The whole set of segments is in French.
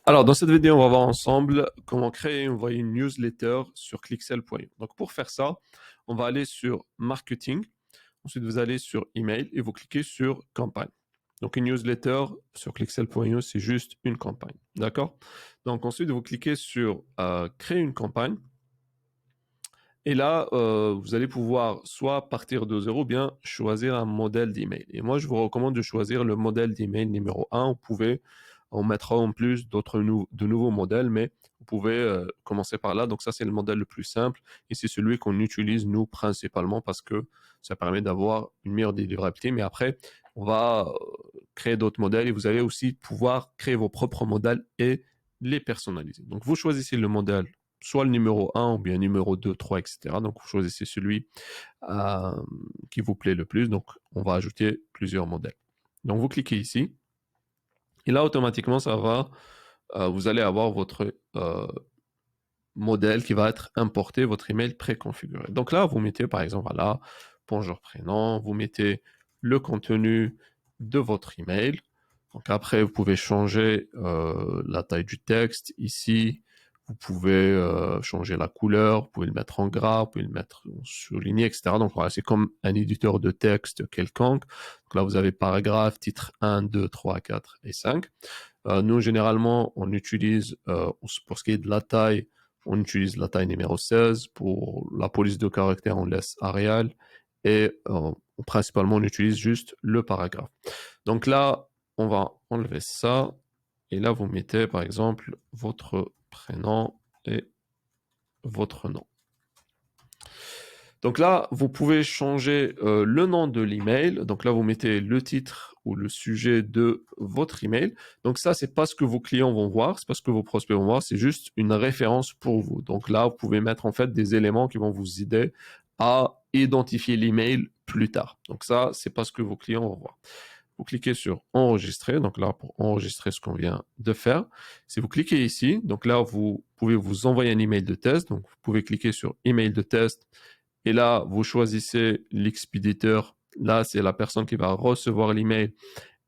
Alors, dans cette vidéo, on va voir ensemble comment créer et envoyer une newsletter sur Clixel.io. Donc, pour faire ça, on va aller sur Marketing. Ensuite, vous allez sur Email et vous cliquez sur Campagne. Donc, une newsletter sur Clixel.io, c'est juste une campagne. D'accord? Donc, ensuite, vous cliquez sur Créer une campagne. Et là, vous allez pouvoir soit partir de zéro, ou bien choisir un modèle d'email. Et moi, je vous recommande de choisir le modèle d'email numéro 1. Vous pouvez, on mettra en plus de nouveaux modèles, mais vous pouvez commencer par là. Donc ça, c'est le modèle le plus simple. Et c'est celui qu'on utilise, nous, principalement, parce que ça permet d'avoir une meilleure délivrabilité. Mais après, on va créer d'autres modèles et vous allez aussi pouvoir créer vos propres modèles et les personnaliser. Donc, vous choisissez le modèle soit le numéro 1 ou bien numéro 2, 3, etc. Donc, vous choisissez celui qui vous plaît le plus. Donc, on va ajouter plusieurs modèles. Donc, vous cliquez ici. Et là, automatiquement, vous allez avoir votre modèle qui va être importé, votre email préconfiguré. Donc là, vous mettez par exemple, voilà, bonjour prénom, vous mettez le contenu de votre email. Donc après, vous pouvez changer la taille du texte ici. Vous pouvez changer la couleur, vous pouvez le mettre en gras, vous pouvez le mettre souligné, etc. Donc voilà, c'est comme un éditeur de texte quelconque. Donc là, vous avez paragraphe, titre 1, 2, 3, 4 et 5. Nous, généralement, on utilise, pour ce qui est de la taille, on utilise la taille numéro 16. Pour la police de caractère, on laisse Arial. Et principalement, on utilise juste le paragraphe. Donc là, on va enlever ça. Et là, vous mettez, par exemple, votre prénom et votre nom. Donc là, vous pouvez changer le nom de l'email. Donc là, vous mettez le titre ou le sujet de votre email. Donc ça, c'est pas ce que vos clients vont voir, c'est pas ce que vos prospects vont voir, c'est juste une référence pour vous. Donc là, vous pouvez mettre en fait des éléments qui vont vous aider à identifier l'email plus tard. Donc ça, c'est pas ce que vos clients vont voir. Vous cliquez sur enregistrer. Donc là, pour enregistrer ce qu'on vient de faire, si vous cliquez ici, donc là, vous pouvez vous envoyer un email de test. Donc vous pouvez cliquer sur email de test. Et là, vous choisissez l'expéditeur. Là, c'est la personne qui va recevoir l'email.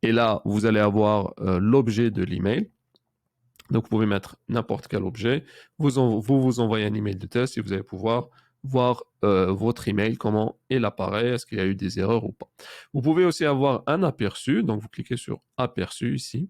Et là, vous allez avoir l'objet de l'email. Donc, vous pouvez mettre n'importe quel objet. Vous envoyez un email de test et vous allez pouvoir voir votre email, comment il apparaît, est-ce qu'il y a eu des erreurs ou pas. Vous pouvez aussi avoir un aperçu. Donc, vous cliquez sur aperçu ici.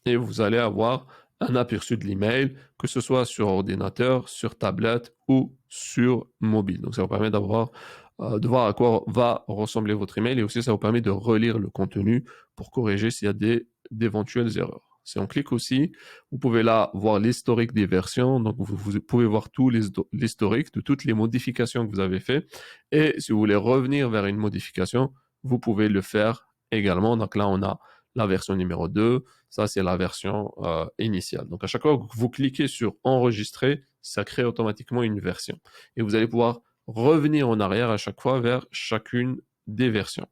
Et vous allez avoir un aperçu de l'email, que ce soit sur ordinateur, sur tablette ou sur mobile. Donc ça vous permet de voir à quoi va ressembler votre email et aussi ça vous permet de relire le contenu pour corriger s'il y a d'éventuelles erreurs. Si on clique aussi, vous pouvez là voir l'historique des versions. Donc vous pouvez voir tout l'historique de toutes les modifications que vous avez fait. Et si vous voulez revenir vers une modification, vous pouvez le faire également. Donc là, on a la version numéro 2. Ça, c'est la version initiale. Donc, à chaque fois que vous cliquez sur enregistrer, ça crée automatiquement une version. Et vous allez pouvoir revenir en arrière à chaque fois vers chacune des versions.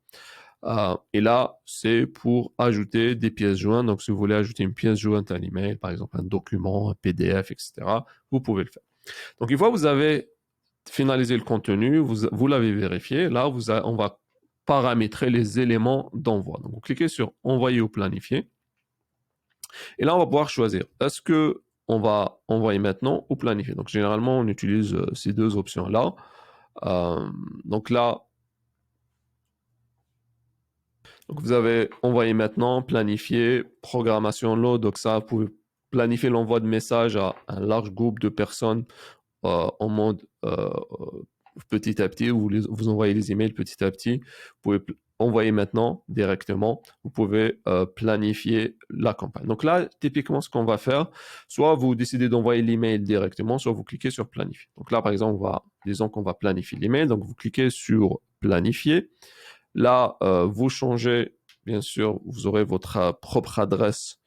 Et là, c'est pour ajouter des pièces jointes. Donc, si vous voulez ajouter une pièce jointe à l'email, par exemple un document, un PDF, etc., vous pouvez le faire. Donc, une fois que vous avez finalisé le contenu, vous l'avez vérifié, là, on va paramétrer les éléments d'envoi. Donc, vous cliquez sur envoyer ou planifier. Et là, on va pouvoir choisir. Est-ce que on va envoyer maintenant ou planifier? Donc, généralement, on utilise ces deux options-là. Donc là, vous avez envoyé maintenant, planifier, programmation load. Donc ça, vous pouvez planifier l'envoi de messages à un large groupe de personnes en mode petit à petit, vous envoyez les emails petit à petit. Vous pouvez envoyer maintenant directement. Vous pouvez planifier la campagne. Donc là, typiquement, ce qu'on va faire, soit vous décidez d'envoyer l'email directement, soit vous cliquez sur planifier. Donc là, par exemple, disons qu'on va planifier l'email. Donc vous cliquez sur planifier. Là, vous changez, bien sûr, vous aurez votre propre adresse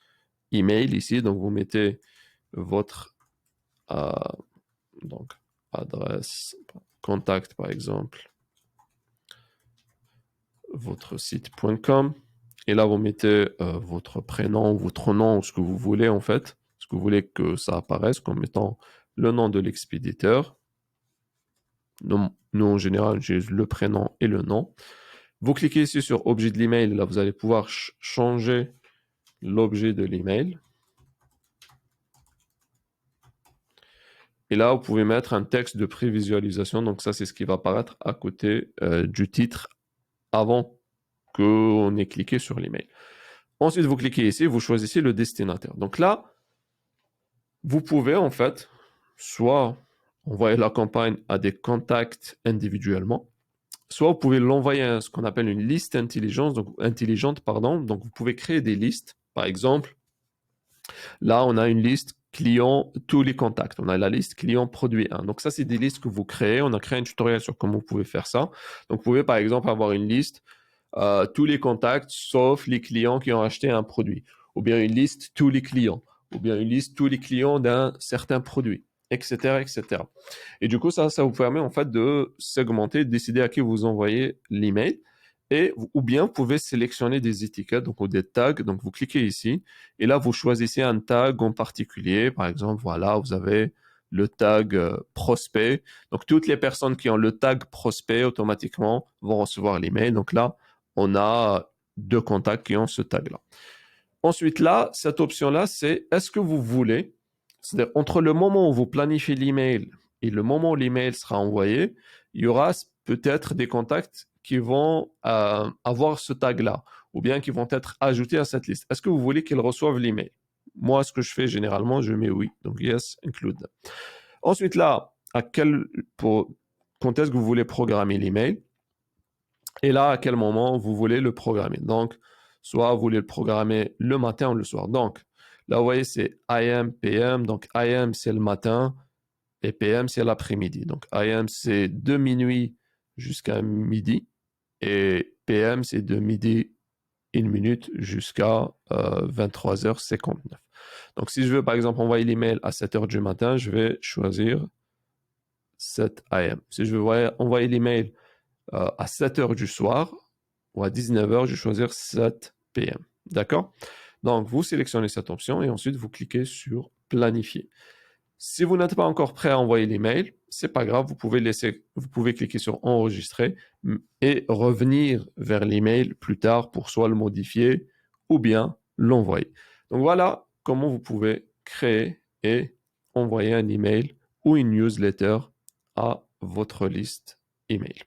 email ici. Donc vous mettez votre donc adresse, contact par exemple, votre site.com. Et là, vous mettez votre prénom, votre nom, ce que vous voulez en fait, ce que vous voulez que ça apparaisse, comme mettant le nom de l'expéditeur. Nous, en général, j'ai le prénom et le nom. Vous cliquez ici sur objet de l'email. Là, vous allez pouvoir changer l'objet de l'email. Et là, vous pouvez mettre un texte de prévisualisation. Donc ça, c'est ce qui va apparaître à côté du titre avant qu'on ait cliqué sur l'email. Ensuite, vous cliquez ici, vous choisissez le destinataire. Donc là, vous pouvez en fait soit envoyer la campagne à des contacts individuellement, soit vous pouvez l'envoyer à ce qu'on appelle une liste intelligente, donc vous pouvez créer des listes. Par exemple, là, on a une liste client, tous les contacts. On a la liste client produit 1. Donc ça, c'est des listes que vous créez. On a créé un tutoriel sur comment vous pouvez faire ça. Donc vous pouvez par exemple avoir une liste, tous les contacts sauf les clients qui ont acheté un produit. Ou bien une liste tous les clients. Ou bien une liste tous les clients d'un certain produit, etc., etc. Et du coup, ça vous permet en fait de segmenter, de décider à qui vous envoyez l'email. Ou bien vous pouvez sélectionner des étiquettes donc, ou des tags. Donc vous cliquez ici et là vous choisissez un tag en particulier. Par exemple, voilà, vous avez le tag prospect. Donc toutes les personnes qui ont le tag prospect automatiquement vont recevoir l'email. Donc là, on a 2 contacts qui ont ce tag-là. Ensuite là, cette option-là, c'est est-ce que vous voulez, c'est-à-dire entre le moment où vous planifiez l'email et le moment où l'email sera envoyé, il y aura peut-être des contacts qui vont avoir ce tag-là, ou bien qui vont être ajoutés à cette liste. Est-ce que vous voulez qu'ils reçoivent l'email? Moi, ce que je fais généralement, je mets oui. Donc, yes, include. Ensuite, là, quand est-ce que vous voulez programmer l'email? Et là, à quel moment vous voulez le programmer? Donc, soit vous voulez le programmer le matin ou le soir. Donc, là, vous voyez, c'est AM, PM. Donc, AM, c'est le matin et PM, c'est l'après-midi. Donc, AM, c'est de minuit jusqu'à midi et PM, c'est de midi 1 minute jusqu'à 23h59. Donc, si je veux, par exemple, envoyer l'email à 7h du matin, je vais choisir 7 AM. Si je veux envoyer l'email à 7h du soir ou à 19h, je vais choisir 7 PM. D'accord? Donc, vous sélectionnez cette option et ensuite vous cliquez sur planifier. Si vous n'êtes pas encore prêt à envoyer l'email, c'est pas grave, vous pouvez cliquer sur enregistrer et revenir vers l'email plus tard pour soit le modifier ou bien l'envoyer. Donc voilà comment vous pouvez créer et envoyer un email ou une newsletter à votre liste email.